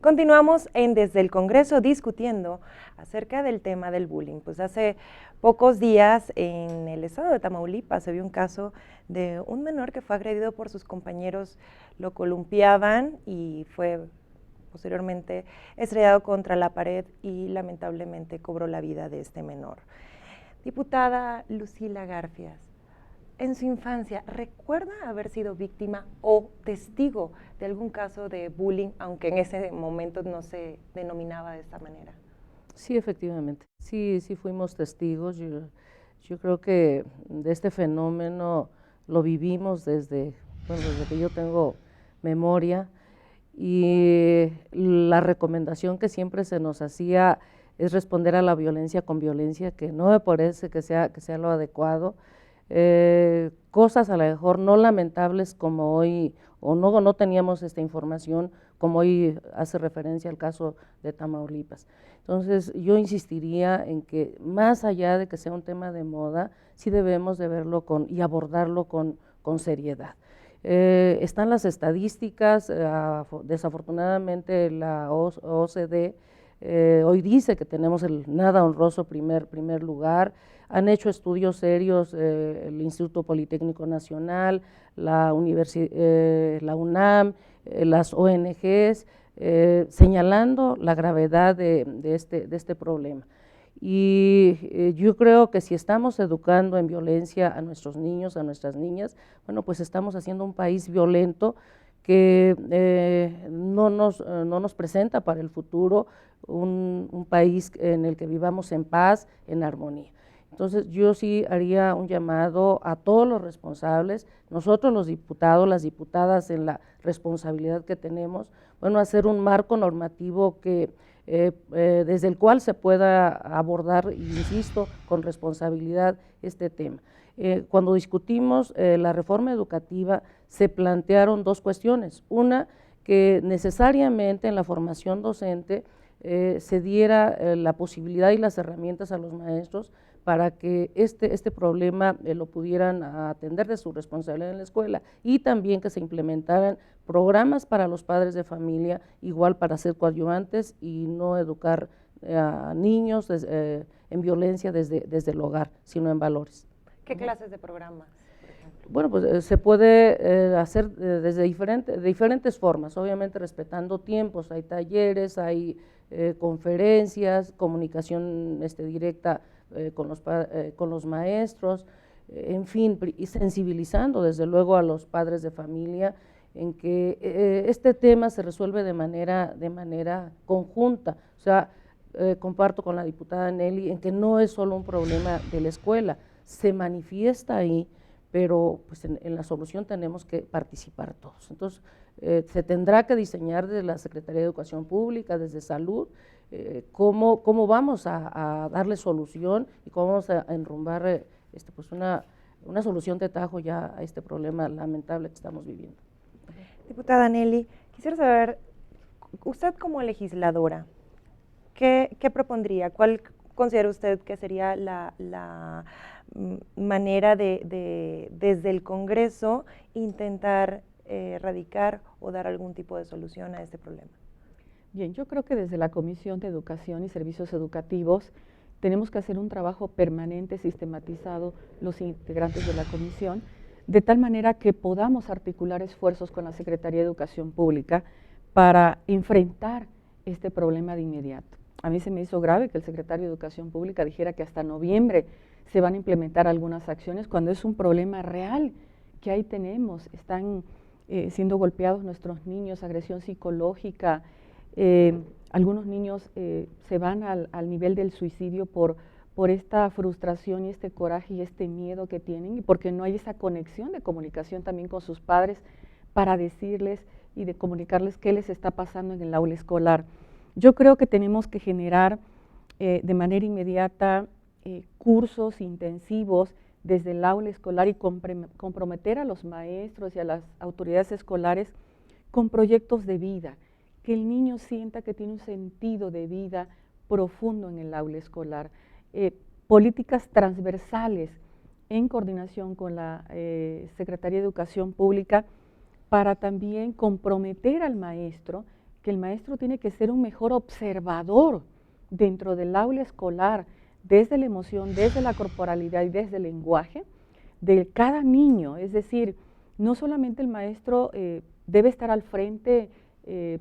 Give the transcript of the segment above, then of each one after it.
Continuamos en Desde el Congreso discutiendo acerca del tema del bullying. Pues hace pocos días en el estado de Tamaulipas se vio un caso de un menor que fue agredido por sus compañeros, lo columpiaban y fue posteriormente estrellado contra la pared y lamentablemente cobró la vida de este menor. Diputada Lucila Garfias, en su infancia, ¿recuerda haber sido víctima o testigo de algún caso de bullying, aunque en ese momento no se denominaba de esta manera? Sí, efectivamente. Sí fuimos testigos. Yo creo que de este fenómeno lo vivimos desde que yo tengo memoria, y la recomendación que siempre se nos hacía es responder a la violencia con violencia, que no me parece que sea lo adecuado. Cosas a lo mejor no lamentables como hoy, o no teníamos esta información, como hoy hace referencia al caso de Tamaulipas. Entonces yo insistiría en que más allá de que sea un tema de moda, sí debemos de verlo y abordarlo con seriedad. Están las estadísticas, desafortunadamente la OCDE hoy dice que tenemos el nada honroso primer lugar. Han hecho estudios serios el Instituto Politécnico Nacional, la UNAM, las ONGs, señalando la gravedad de este problema. Y yo creo que si estamos educando en violencia a nuestros niños, a nuestras niñas, bueno, pues estamos haciendo un país violento que no nos presenta para el futuro un país en el que vivamos en paz, en armonía. Entonces yo sí haría un llamado a todos los responsables, nosotros los diputados, las diputadas, en la responsabilidad que tenemos, bueno, hacer un marco normativo que desde el cual se pueda abordar, insisto, con responsabilidad este tema. Cuando discutimos la reforma educativa se plantearon dos cuestiones. Una, que necesariamente en la formación docente se diera la posibilidad y las herramientas a los maestros para que este problema lo pudieran atender de su responsabilidad en la escuela, y también que se implementaran programas para los padres de familia, igual para ser coadyuvantes y no educar a niños en violencia desde el hogar, sino en valores. ¿Qué clases de programas, por ejemplo? Bueno, pues se puede hacer desde diferentes formas, obviamente respetando tiempos. Hay talleres, hay conferencias, comunicación directa con los maestros, en fin, y sensibilizando desde luego a los padres de familia en que este tema se resuelve de manera conjunta. O sea, comparto con la diputada Nelly en que no es solo un problema de la escuela, se manifiesta ahí, pero pues en la solución tenemos que participar todos. Entonces, se tendrá que diseñar desde la Secretaría de Educación Pública, desde Salud, cómo vamos a darle solución y cómo vamos a enrumbar pues una solución de tajo ya a este problema lamentable que estamos viviendo. Diputada Nelly, quisiera saber, usted como legisladora, ¿qué propondría? ¿Cuál considera usted que sería la manera de desde el Congreso intentar erradicar o dar algún tipo de solución a este problema? Bien, yo creo que desde la Comisión de Educación y Servicios Educativos tenemos que hacer un trabajo permanente, sistematizado, los integrantes de la comisión, de tal manera que podamos articular esfuerzos con la Secretaría de Educación Pública para enfrentar este problema de inmediato. A mí se me hizo grave que el secretario de Educación Pública dijera que hasta noviembre se van a implementar algunas acciones, cuando es un problema real que ahí tenemos. Están siendo golpeados nuestros niños, agresión psicológica. Algunos niños se van al nivel del suicidio por esta frustración y este coraje y este miedo que tienen, y porque no hay esa conexión de comunicación también con sus padres para decirles y de comunicarles qué les está pasando en el aula escolar. Yo creo que tenemos que generar de manera inmediata cursos intensivos desde el aula escolar y comprometer a los maestros y a las autoridades escolares con proyectos de vida, que el niño sienta que tiene un sentido de vida profundo en el aula escolar. Políticas transversales en coordinación con la Secretaría de Educación Pública para también comprometer al maestro que el maestro tiene que ser un mejor observador dentro del aula escolar, desde la emoción, desde la corporalidad y desde el lenguaje de cada niño. Es decir, no solamente el maestro debe estar al frente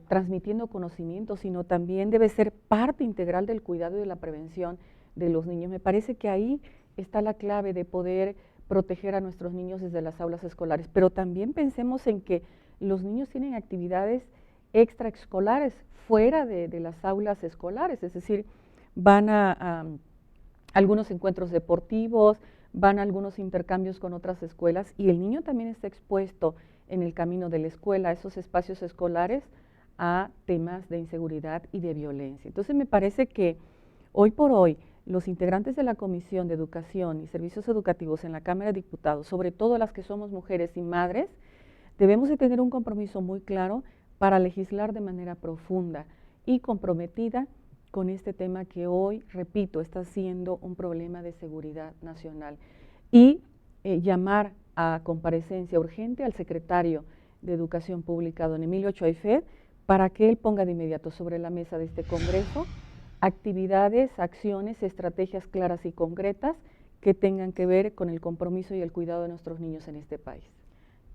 transmitiendo conocimiento, sino también debe ser parte integral del cuidado y de la prevención de los niños. Me parece que ahí está la clave de poder proteger a nuestros niños desde las aulas escolares, pero también pensemos en que los niños tienen actividades extraescolares fuera de las aulas escolares, es decir, van a algunos encuentros deportivos, van a algunos intercambios con otras escuelas y el niño también está expuesto en el camino de la escuela, a esos espacios escolares, a temas de inseguridad y de violencia. Entonces me parece que hoy por hoy los integrantes de la Comisión de Educación y Servicios Educativos en la Cámara de Diputados, sobre todo las que somos mujeres y madres, debemos de tener un compromiso muy claro para legislar de manera profunda y comprometida con este tema que hoy, repito, está siendo un problema de seguridad nacional. Y llamar a comparecencia urgente al secretario de Educación Pública, don Emilio Choifet, para que él ponga de inmediato sobre la mesa de este Congreso actividades, acciones, estrategias claras y concretas que tengan que ver con el compromiso y el cuidado de nuestros niños en este país.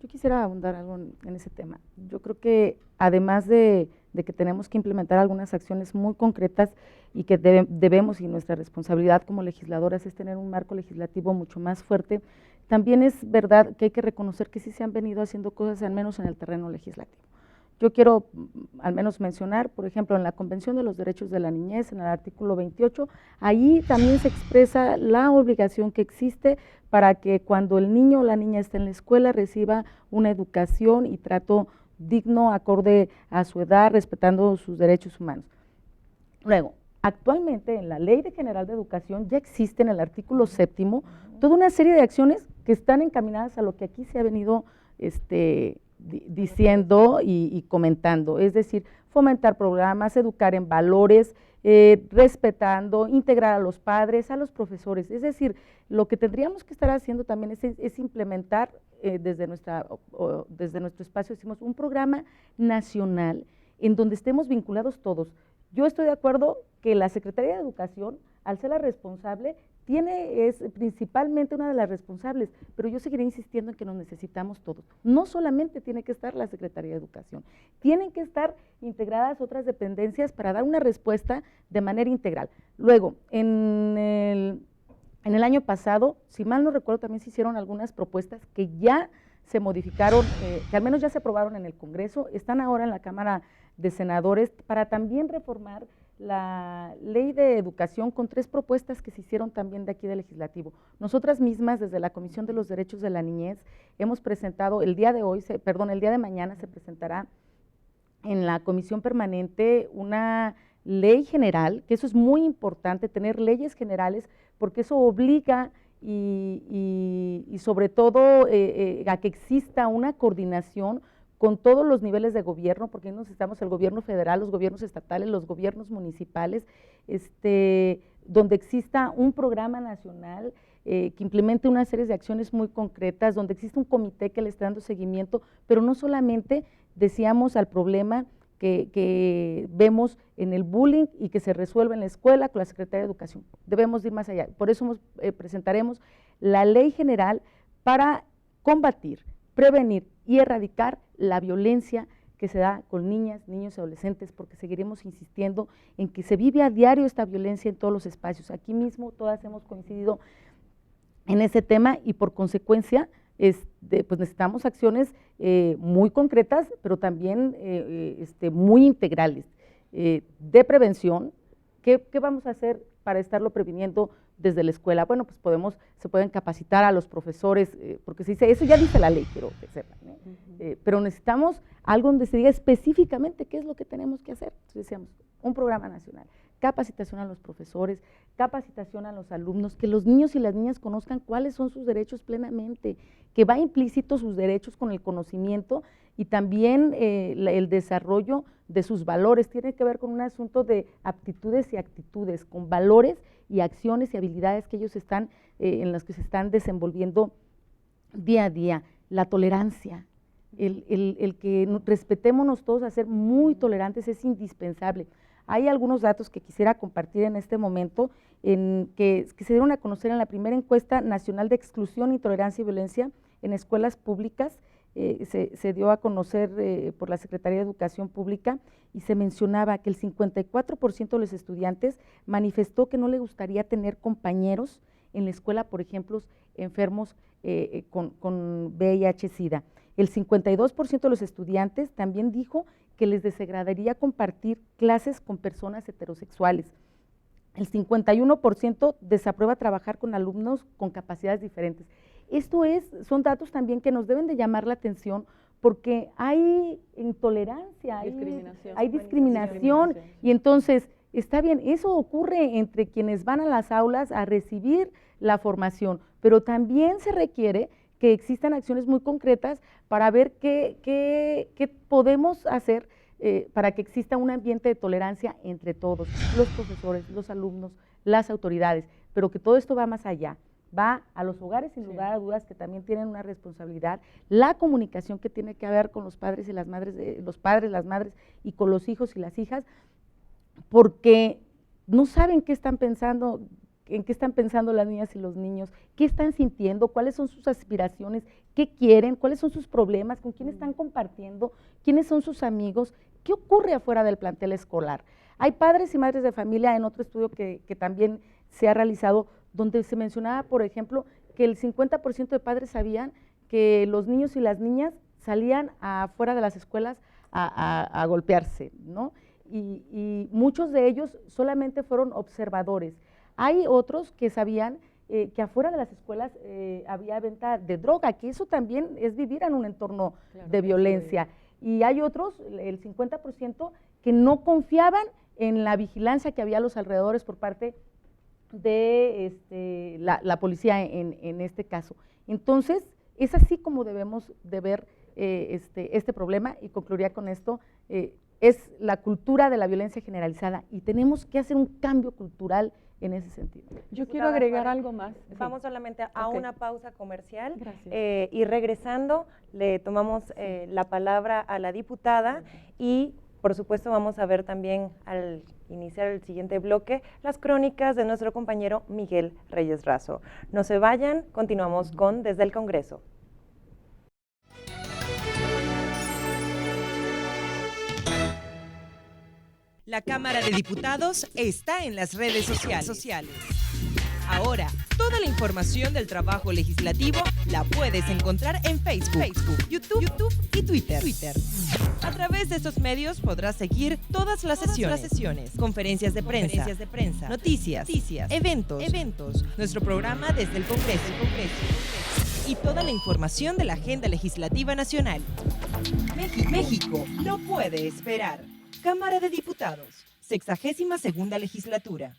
Yo quisiera abundar algo en ese tema. Yo creo que además de que tenemos que implementar algunas acciones muy concretas y que debemos, y nuestra responsabilidad como legisladoras es tener un marco legislativo mucho más fuerte, también es verdad que hay que reconocer que sí se han venido haciendo cosas, al menos en el terreno legislativo. Yo quiero al menos mencionar, por ejemplo, en la Convención de los Derechos de la Niñez, en el artículo 28, ahí también se expresa la obligación que existe para que cuando el niño o la niña esté en la escuela reciba una educación y trato digno, acorde a su edad, respetando sus derechos humanos. Luego, actualmente en la Ley General de Educación ya existe en el artículo 7º toda una serie de acciones que están encaminadas a lo que aquí se ha venido diciendo y comentando, es decir, fomentar programas, educar en valores, respetando, integrar a los padres, a los profesores, es decir, lo que tendríamos que estar haciendo también es implementar desde nuestro espacio, decimos, un programa nacional en donde estemos vinculados todos. Yo estoy de acuerdo que la Secretaría de Educación, al ser la responsable, es principalmente una de las responsables, pero yo seguiré insistiendo en que nos necesitamos todos. No solamente tiene que estar la Secretaría de Educación, tienen que estar integradas otras dependencias para dar una respuesta de manera integral. Luego, en el año pasado, si mal no recuerdo, también se hicieron algunas propuestas que ya se modificaron, que al menos ya se aprobaron en el Congreso, están ahora en la Cámara de Senadores para también reformar la Ley de Educación con 3 propuestas que se hicieron también de aquí del Legislativo. Nosotras mismas, desde la Comisión de los Derechos de la Niñez, hemos presentado, el día de mañana se presentará en la Comisión Permanente una ley general, que eso es muy importante, tener leyes generales, porque eso obliga y sobre todo a que exista una coordinación con todos los niveles de gobierno, porque ahí necesitamos el gobierno federal, los gobiernos estatales, los gobiernos municipales, donde exista un programa nacional que implemente una serie de acciones muy concretas, donde exista un comité que le esté dando seguimiento, pero no solamente decíamos al problema que vemos en el bullying y que se resuelve en la escuela con la Secretaría de Educación. Debemos ir más allá. Por eso presentaremos la ley general para combatir, prevenir y erradicar la violencia que se da con niñas, niños y adolescentes, porque seguiremos insistiendo en que se vive a diario esta violencia en todos los espacios. Aquí mismo todas hemos coincidido en ese tema y por consecuencia pues necesitamos acciones muy concretas, pero también muy integrales de prevención. ¿Qué vamos a hacer para estarlo previniendo desde la escuela? Bueno, pues se pueden capacitar a los profesores, porque se dice, eso ya dice la ley, quiero que sepan, pero necesitamos algo donde se diga específicamente qué es lo que tenemos que hacer. Entonces decíamos, un programa nacional, capacitación a los profesores, capacitación a los alumnos, que los niños y las niñas conozcan cuáles son sus derechos plenamente, que va implícito sus derechos con el conocimiento y también el desarrollo de sus valores. Tiene que ver con un asunto de aptitudes y actitudes, con valores y acciones y habilidades que ellos en las que se están desenvolviendo día a día. La tolerancia, el que respetémonos todos a ser muy tolerantes es indispensable. Hay algunos datos que quisiera compartir en este momento, que se dieron a conocer en la primera encuesta nacional de exclusión, intolerancia y violencia en escuelas públicas. Se dio a conocer por la Secretaría de Educación Pública y se mencionaba que el 54% de los estudiantes manifestó que no le gustaría tener compañeros en la escuela, por ejemplo, enfermos con VIH-Sida. El 52% de los estudiantes también dijo que les desagradaría compartir clases con personas heterosexuales. El 51% desaprueba trabajar con alumnos con capacidades diferentes. Son datos también que nos deben de llamar la atención porque hay intolerancia, hay discriminación y entonces está bien, eso ocurre entre quienes van a las aulas a recibir la formación, pero también se requiere que existan acciones muy concretas para ver qué podemos hacer para que exista un ambiente de tolerancia entre todos, los profesores, los alumnos, las autoridades, pero que todo esto va más allá. Va a los hogares, sin lugar a dudas, que también tienen una responsabilidad, la comunicación que tiene que haber con los padres y las madres, los padres, las madres y con los hijos y las hijas, porque no saben qué están pensando, en qué están pensando las niñas y los niños, qué están sintiendo, cuáles son sus aspiraciones, qué quieren, cuáles son sus problemas, con quién están compartiendo, quiénes son sus amigos, qué ocurre afuera del plantel escolar. Hay padres y madres de familia en otro estudio que también se ha realizado, donde se mencionaba, por ejemplo, que el 50% de padres sabían que los niños y las niñas salían afuera de las escuelas a golpearse, ¿no? Y muchos de ellos solamente fueron observadores. Hay otros que sabían que afuera de las escuelas había venta de droga, que eso también es vivir en un entorno de violencia. Y hay otros, el 50%, que no confiaban en la vigilancia que había a los alrededores por parte de la policía en este caso. Entonces, es así como debemos de ver este problema, y concluiría con esto, es la cultura de la violencia generalizada y tenemos que hacer un cambio cultural en ese sentido. Yo quiero agregar algo más. Vamos solamente a una pausa comercial. Gracias. Y regresando le tomamos la palabra a la diputada y por supuesto vamos a ver también al iniciar el siguiente bloque las crónicas de nuestro compañero Miguel Reyes Razo. No se vayan, continuamos con Desde el Congreso. La Cámara de Diputados está en las redes sociales. Ahora, toda la información del trabajo legislativo la puedes encontrar en Facebook, YouTube y Twitter. A través de estos medios podrás seguir todas las sesiones, conferencias de prensa, noticias, eventos, nuestro programa Desde el Congreso y toda la información de la agenda legislativa nacional. México no puede esperar. Cámara de Diputados, 62ª legislatura.